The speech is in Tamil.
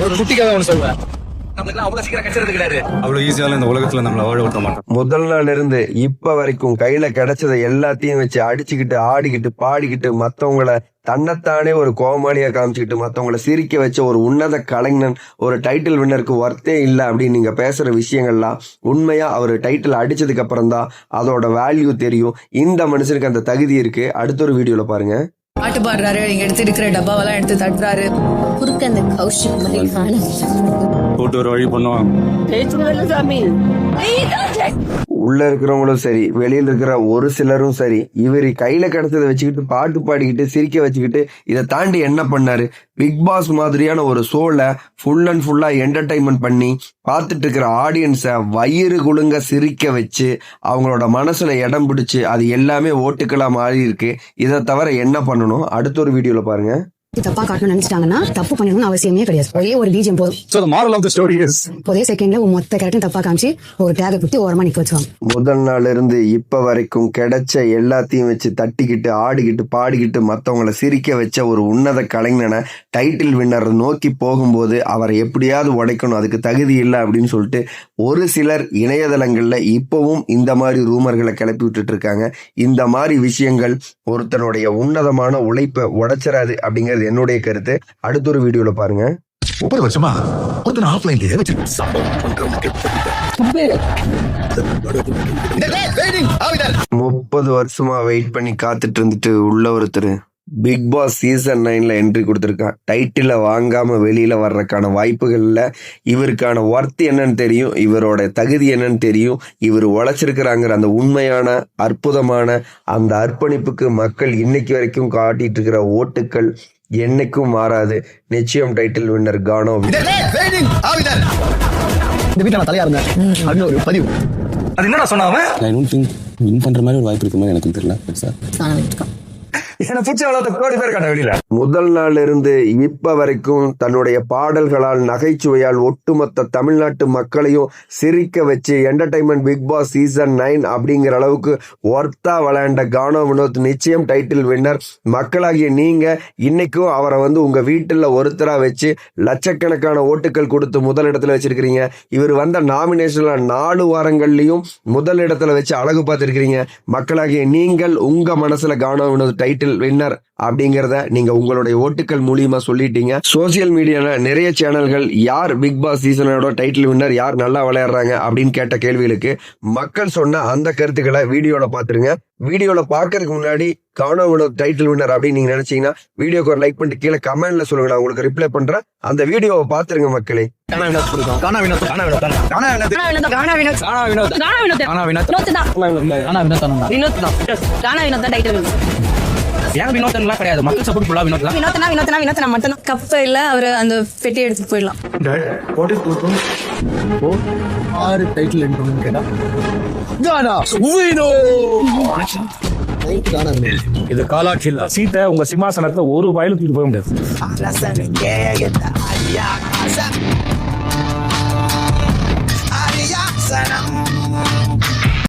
ஒரு குட்டி கதை ஒன்று சொல்லுவேன். அவ்வளவு ஈஸியால இந்த உலகத்துல நம்மள வாழ விட மாட்டோம். முதல் நாள் இருந்து இப்ப வரைக்கும் கையில கிடைச்சதை எல்லாத்தையும் வச்சு அடிச்சுக்கிட்டு ஆடிக்கிட்டு பாடிக்கிட்டு மத்தவங்கள தன்னைத்தானே ஒரு கோமாளியா காமிச்சுக்கிட்டு மத்தவங்கள சிரிக்க வச்ச ஒரு உன்னத கலைஞன், ஒரு டைட்டில் வின்னருக்கு ஒர்த்தே இல்லை அப்படின்னு நீங்க பேசுற விஷயங்கள்லாம் உண்மையா அவர் டைட்டில் அடிச்சதுக்கு அப்புறம் தான் அதோட வேல்யூ தெரியும். இந்த மனுஷனுக்கு அந்த தகுதி இருக்கு. அடுத்த ஒரு வீடியோல பாருங்க. பாட்டு பாடுறாரு, நீங்க எடுத்து இருக்கிற டப்பாவெல்லாம் எடுத்து தட்டுறாரு. குறுக்க அந்த கௌஷிக் போட்டு ஒரு வழி பண்ணுவாங்க. உள்ள இருக்கிறவங்களும் சரி, வெளியில இருக்கிற ஒரு சிலரும் சரி, இவர் கையில கிடைச்சதை வச்சுக்கிட்டு பாட்டு பாடிக்கிட்டு சிரிக்க வச்சுக்கிட்டு இதை தாண்டி என்ன பண்ணாரு? பிக் பாஸ் மாதிரியான ஒரு ஷோல ஃபுல் அண்ட் ஃபுல்லா என்டர்டைன்மெண்ட் பண்ணி பார்த்துட்டு இருக்கிற ஆடியன்ஸை வயிறு குலுங்க சிரிக்க வச்சு அவங்களோட மனசுல இடம் பிடிச்சு அது எல்லாமே ஓட்டுக்களா மாறி இருக்கு. இதை தவிர என்ன பண்ணணும்? அடுத்த ஒரு வீடியோல பாருங்க. தப்பா காட்டணும்னு நினைச்சிட்டாங்கன்னா தப்பு பண்ணணும்னு அவசியமே கிடையாது. ஒரே ஒரு பீஜம் போதும். So the moral of the story is ஒரே செகண்ட்ல மொத்த கேரக்டரும் தப்பா காமிச்சு ஒரு டேக குத்தி ஓரமா நிக்க வச்சுவாங்க. முதல் நாள் இருந்து இப்ப வரைக்கும் கிடைச்ச எல்லாத்தையும் வச்சு தட்டிக்கிட்டு ஆடிக்கிட்டு பாடிக்கிட்டு மத்தவங்களை சிரிக்க வச்ச ஒரு உன்னத கலைஞனை டைட்டில் வின்னர் நோக்கி போகும்போது அவரை எப்படியாவது உடைக்கணும், அதுக்கு தகுதி இல்லை அப்படின்னு சொல்லிட்டு ஒரு சிலர் இணையதளங்கள்ல இப்பவும் இந்த மாதிரி ரூமர்களை கிளப்பி விட்டுட்டு இருக்காங்க. இந்த மாதிரி விஷயங்கள் ஒருத்தனுடைய உன்னதமான உழைப்பை உடைச்சிடாது அப்படிங்கிறது என்னுடைய கருத்து. அடுத்த ஒரு வீடியோல பாருங்க. 30 வருஷமா ஒருத்தன் ஆஃப்லைன்லயே வச்சிருக்கேன். 30 வருஷமா வெயிட் பண்ணி காத்துட்டு இருந்துட்டு உள்ள ஒருத்தர் பிக் பாஸ் சீசன் 9ல என்ட்ரி கொடுத்துருக்கான். டைட்டில வாங்காம வெளியில வர்றதுக்கான வாய்ப்புகள்ல இவருக்கான ஒர்த் என்னன்னு தெரியும், இவரோட தகுதி என்னன்னு தெரியும், இவர் உழைச்சிருக்கிறாங்கிற அந்த உண்மையான அற்புதமான அந்த அர்ப்பணிப்புக்கு மக்கள் இன்னைக்கு வரைக்கும் காட்டிட்டு இருக்கிற ஓட்டுக்கள் என்னைக்கும் மாறாது. நிச்சயம் டைட்டில் வின்னர் கானோ. இந்த வீட்டுல நான் தலையா இருந்தேன் அப்படின்னு ஒரு பதிவு. அது என்னடா சொன்னாங்க? I don't think வின் பண்ற மாதிரி ஒரு வாய்ப்பு இருக்கு மாதிரி எனக்கு தெரியல. முதல் நாள் இருந்து இப்ப வரைக்கும் தன்னுடைய பாடல்களால் நகைச்சுவையால் ஒட்டுமொத்த தமிழ்நாட்டு மக்களையும் சிரிக்க வச்சு என்டர்டைன்மெண்ட் பிக் பாஸ் சீசன் 9 அப்படிங்கிற அளவுக்கு ஒர்த்தா விளையாண்ட கானோ வினோத் நிச்சயம் டைட்டில் வின்னர். மக்களாகிய நீங்க இன்னைக்கும் அவரை உங்க வீட்டுல ஒருத்தரா வச்சு லட்சக்கணக்கான ஓட்டுகள் கொடுத்து முதல் இடத்துல வச்சிருக்கிறீங்க. இவர் வந்த நாமினேஷன்ல 4 வாரங்கள்லயும் முதல் இடத்துல வச்சு அழகு பார்த்திருக்கிறீங்க. மக்களாகிய நீங்கள் உங்க மனசுல கானோ வினோத் டைட்டில் வின்னர் அப்படிங்கறத நீங்க உங்களுடைய ஓட்டுக்கள் மூலியமா சொல்லிட்டீங்க. சோசியல் மீடியால நிறைய சேனல்கள் யார் பிக் பாஸ் சீசனோட டைட்டில் வின்னர், யார் நல்லா விளையாடுறாங்க அப்படின்னு கேட்ட கேள்விகளுக்கு மக்கள் சொன்ன அந்த கருத்துக்களை வீடியோல பாத்துருங்க. வீடியோல பாக்குறதுக்கு முன்னாடி கானோ வினோத் டைட்டில் வின்னர் அப்படின்னு நீங்க நினைச்சீங்கன்னா வீடியோக்கு ஒரு லைக் பண்ணிட்டு கீழே கமெண்ட்ல சொல்லுங்க, நான் உங்களுக்கு ரிப்ளை பண்றேன். அந்த வீடியோவை பாத்துருங்க மக்களே. கிடையாது, மக்கள் சப்போர்ட் ஃபுல்லா வினோத் தான். வினோத்னா மட்டும் கப்ப இல்ல, அவரு அந்த பெட்டி எடுத்து போயிடலாம். 6 டைட்டில் என்ன கேட்டா இது காலாட்சி இல்ல. சீட்டை உங்க சிம்மாசனத்தை ஒரு வயலு தூக்கிட்டு போக முடியாது.